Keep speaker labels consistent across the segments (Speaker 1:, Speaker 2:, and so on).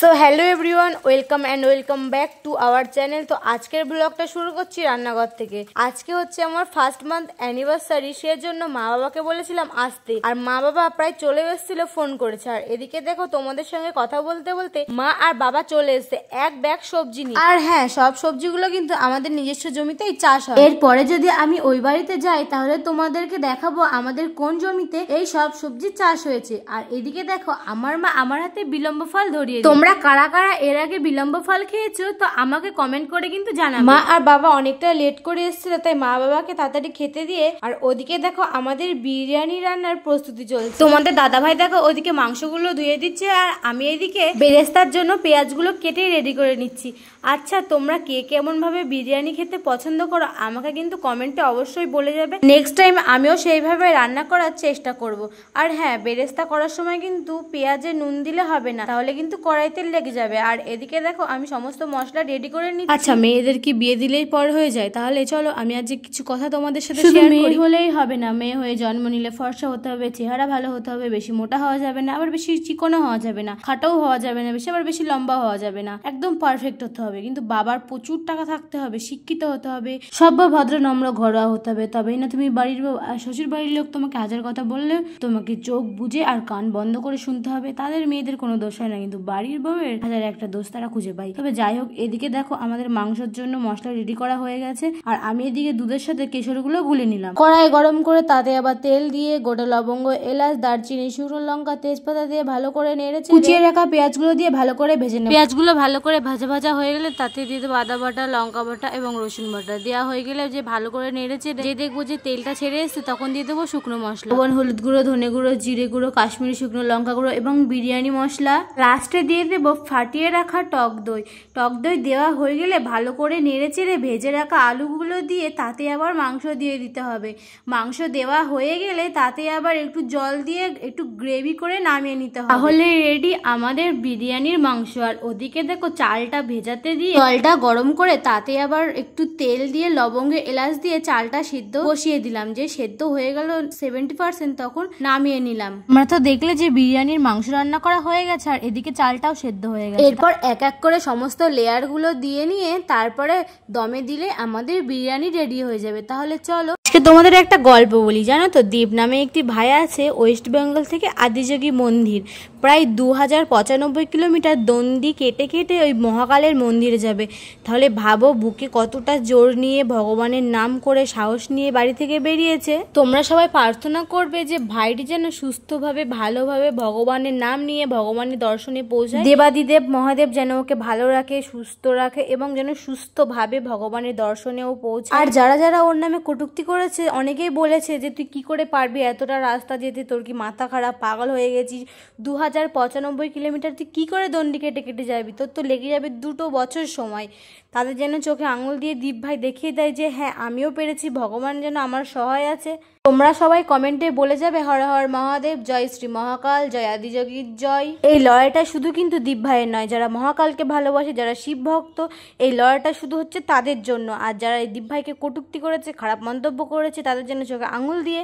Speaker 1: So hello everyone, welcome and welcome back to our channel. তো আজকের ব্লগটা শুরু করছি রান্নাঘর থেকে। আজকে হচ্ছে আমার ফার্স্ট মান্থ অ্যানিভার্সারি, সেজন্য মা বাবাকে বলেছিলাম আসতে, আর মা বাবা প্রায় চলে এসেছিল, ফোন করেছে। আর এদিকে দেখো তোমাদের সঙ্গে কথা বলতে বলতে মা আর বাবা চলে এসছে এক ব্যাগ সবজি নিয়ে। আর হ্যাঁ, সব সবজিগুলো কিন্তু আমাদের নিজস্ব জমিতেই চাষ হয়। এরপরে যদি আমি ওই বাড়িতে যাই তাহলে তোমাদেরকে দেখাবো আমাদের কোন জমিতে এই সব সবজি চাষ হয়েছে। আর এদিকে দেখো আমার মা আমার হাতে বিলম্ব ফল ধরিয়ে। তোমরা কারা কারা এর আগে বিলম্ব ফল খেয়েছো তো আমাকে কমেন্ট করে কিন্তু জানাবে। মা আর বাবা অনেকটা লেট করে এসেছিল, তাই মা বাবাকে তাড়াতাড়ি খেতে দিয়ে আর ওদিকে দেখো আমাদের বিরিয়ানি রান্নার প্রস্তুতি চলছে। তোমাদের দাদা ভাই দেখো ওদিকে মাংসগুলো ধুয়ে দিচ্ছে, আর আমি এদিকে বেরেস্তার জন্য পেঁয়াজগুলো কেটে রেডি করে নিচ্ছি। আচ্ছা, তোমরা কে কেমন ভাবে বিরিয়ানি খেতে পছন্দ করো আমাকে কিন্তু কমেন্টে অবশ্যই বলে যাবে। নেক্সট টাইম আমিও সেইভাবে রান্না করার চেষ্টা করব। আর হ্যাঁ, বেরেস্তা করার সময় কিন্তু পেঁয়াজে নুন দিলে হবে না, তাহলে কিন্তু কড়াইতে লেগে যাবে। আর এদিকে দেখো আমি সমস্ত মশলা রেডি করে নিচ্ছি। আচ্ছা, মেয়েদের কি বিয়ে দিলেই পর হয়ে যায়? তাহলে চলো আমি আজ কিছু কথা তোমাদের সাথে শেয়ার করি। মেয়ে হলেই হবে না, মেয়ে হয়ে জন্ম নিলে ফর্সা হতে হবে, চেহারা ভালো হতে হবে, বেশি মোটা হওয়া যাবে না, আবার বেশি চিকনও হওয়া যাবে না, খাটাও হওয়া যাবে না, বেশি আবার বেশি লম্বা হওয়া যাবে না, একদম পারফেক্ট হতে হবে। কিন্তু বাবার প্রচুর টাকা থাকতে হবে, শিক্ষিত হতে হবে, সভ্য ভদ্র নম্র ঘরোয়া হতে হবে, তবেই না তুমি বাড়ির শ্বশুর বাড়ির লোক তোমাকে হাজার কথা বললে তোমাকে চোখ বুঝে আর কান বন্ধ করে শুনতে হবে। তাদের মেয়েদের কোনো দোষ হয় না, কিন্তু বাড়ির বউয়ের হাজার একটা দোষ তারা খুঁজে পাই। তবে যাই হোক, এদিকে দেখো আমাদের মাংসের জন্য মশলা রেডি করা হয়ে গেছে, আর আমি এদিকে দুধের সাথে কেশরগুলো গুলে নিলাম। কড়াই গরম করে তাতে আবার তেল দিয়ে গোটা লবঙ্গ, এলাচ, দারচিনি, শুকনো লঙ্কা, তেজপাতা দিয়ে ভালো করে নেড়েছে, কুচিয়ে রাখা পেঁয়াজগুলো দিয়ে ভালো করে ভেজে নেব। পেঁয়াজগুলো ভালো করে ভাজা ভাজা হয়ে গেলে তাতে দিয়ে দেবো আদা বাটা, লঙ্কা বাটা এবং রসুন বাটা। দেওয়া হয়ে গেলে যে ভালো করে নেড়েছে, যে দেখবো যে তেলটা ছেড়ে এসছে তখন দিয়ে দেবো শুকনো মশলা, লবণ, হলুদ গুঁড়ো, ধনে গুঁড়ো, জিরে গুঁড়ো, কাশ্মীরি শুকনো লঙ্কা গুঁড়ো এবং বিরিয়ানি মশলা। লাস্টে দিয়ে দেবো ফাটিয়ে রাখা টক দই। টক দই দেওয়া হয়ে গেলে ভালো করে নেড়ে চেড়ে ভেজে রাখা আলুগুলো দিয়ে তাতে আবার মাংস দিয়ে দিতে হবে। মাংস দেওয়া হয়ে গেলে তাতে আবার একটু জল দিয়ে একটু গ্রেভি করে নামিয়ে নিতে হবে। তাহলে রেডি আমাদের বিরিয়ানির মাংস। আর ওদিকে দেখো চালটা ভেজাতে দিয়ে জলটা গরম করে তাতে আবার একটু তেল দিয়ে লবঙ্গে এলাচ দিয়ে চালটা সিদ্ধ বসিয়ে দিলাম। যে সেদ্ধ হয়ে গেল 70%, তখন নামিয়ে নিলাম। আমরা তো দেখলে যে বিরিয়ানির মাংস রান্না করা হয়ে গেছে, আর এদিকে চালটাও সেদ্ধ হয়ে গেছে। এরপর এক এক করে সমস্ত লেয়ার গুলো দিয়ে নিয়ে তারপরে দমে দিলে আমাদের বিরিয়ানি রেডি হয়ে যাবে। তাহলে চলো আজকে তোমাদের একটা গল্প বলি। জানো তো, দীপ নামে একটি ভাই আছে ওয়েস্ট বেঙ্গল থেকে আদিযোগী মন্দির, প্রায় 2095 কিলোমিটার দণ্ডি কেটে কেটে ওই মহাকালের মন্দিরে যাবে। তাহলে ভাবো বুকে কতটা জোর নিয়ে ভগবানের নাম করে সাহস নিয়ে বাড়ি থেকে বেরিয়েছে। তোমরা সবাই প্রার্থনা করবে যে ভাইটি যেন সুস্থভাবে ভালোভাবে ভগবানের নাম নিয়ে ভগবানের দর্শনে পৌঁছায়। দেবাদিদেব মহাদেব যেন ওকে ভালো রাখে, সুস্থ রাখে এবং যেন সুস্থভাবে ভগবানের দর্শনেও পৌঁছায়। আর যারা যারা ওর নামে কটূক্তি করেছে, অনেকেই বলেছে যে তুই কি করে পারবি এতটা রাস্তা যেতে, তোর কি মাথা খারাপ, পাগল হয়ে গেছিস, 2095 কিলোমিটার তুই কি করে দণ্ডি কেটে কেটে যাবি, তোর তো লেগে যাবে 2 বছর সময়। তাদের যেন চোখে আঙুল দিয়ে দীপ ভাই দেখিয়ে দেয় যে হ্যাঁ আমিও পেরেছি, ভগবান যেন আমার সহায় আছে। তোমরা সবাই কমেন্টে বলে যাবে হর হর মহাদেব, জয় শ্রী মহাকাল, জয় আদিযোগীর জয়। এই লড়াইটা শুধু কিন্তু দীপ ভাইয়ের নয়, যারা মহাকালকে ভালোবাসে, যারা শিব ভক্ত, এই লড়াইটা শুধু হচ্ছে তাদের জন্য। আর যারা এই দীপ ভাইকে কটূক্তি করেছে, খারাপ মন্তব্য করেছে, তাদের যেন চোখে আঙুল দিয়ে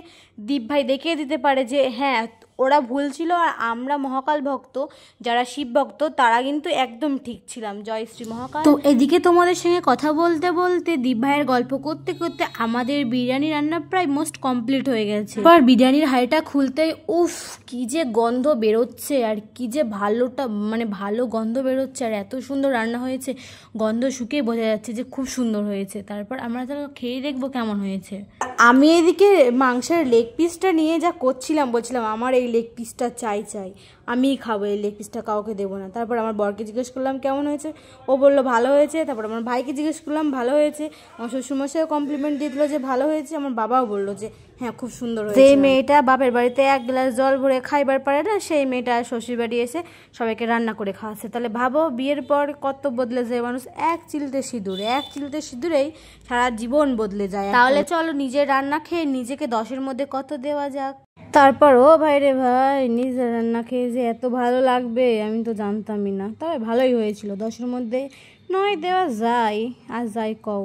Speaker 1: দীপ ভাই দেখিয়ে দিতে পারে যে হ্যাঁ ওরা ভুল ছিল, আর আমরা মহাকাল ভক্ত, যারা শিব ভক্ত, তারা কিন্তু একদম ঠিক ছিলাম। জয় শ্রী মহাকাল। তো এদিকে তোমাদের সঙ্গে কথা বলতে বলতে দীপ ভাইয়ের গল্প করতে করতে আমাদের বিরিয়ানি রান্না প্রায় মোস্ট কমপ্লিট হয়ে গেছে। এবার বিরিয়ানির হাঁড়িটা খুলতেই উফ কি যে গন্ধ বেরোচ্ছে, আর কি যে ভালো গন্ধ বেরোচ্ছে, আর এত সুন্দর রান্না হয়েছে, গন্ধ শুকিয়ে বোঝা যাচ্ছে যে খুব সুন্দর হয়েছে। তারপর আমরা তাহলে খেয়ে দেখবো কেমন হয়েছে। আমি এদিকে মাংসের লেগ পিসটা নিয়ে যা করছিলাম, বলছিলাম আমার এই লেগ পিসটা চাই, আমিই খাবো, এই লেগ পিসটা কাউকে দেবো না। তারপর আমার বরকে জিজ্ঞেস করলাম কেমন হয়েছে, ও বললো ভালো হয়েছে। তারপর আমার ভাইকে জিজ্ঞেস করলাম ভালো হয়েছে, আমার শ্বশুরমশাইও কমপ্লিমেন্ট দিয়ে দিল যে ভালো হয়েছে, আমার বাবাও বললো যে হ্যাঁ খুব সুন্দর হয়েছে। যে মেয়েটা বাপের বাড়িতে 1 গ্লাস জল ভরে খাইবার পারে না, সেই মেয়েটা শ্বশুর বাড়ি এসে সবাইকে রান্না করে খাওয়াচ্ছে। তাহলে ভাবো বিয়ের পর কত বদলে যায় মানুষ। এক চিলতে সিঁদুরেই সারা জীবন বদলে যায়। তাহলে চলো নিজের রান্না খেয়ে নিজেকে 10-এর মধ্যে কত দেওয়া যাক। তারপর ও ভাই রে ভাই, নিজের রান্না খেয়ে যে এত ভালো লাগবে আমি তো জানতামই না। তবে ভালোই হয়েছিল, 10-এর মধ্যে 9 দেওয়া যায়। আর যাই কও।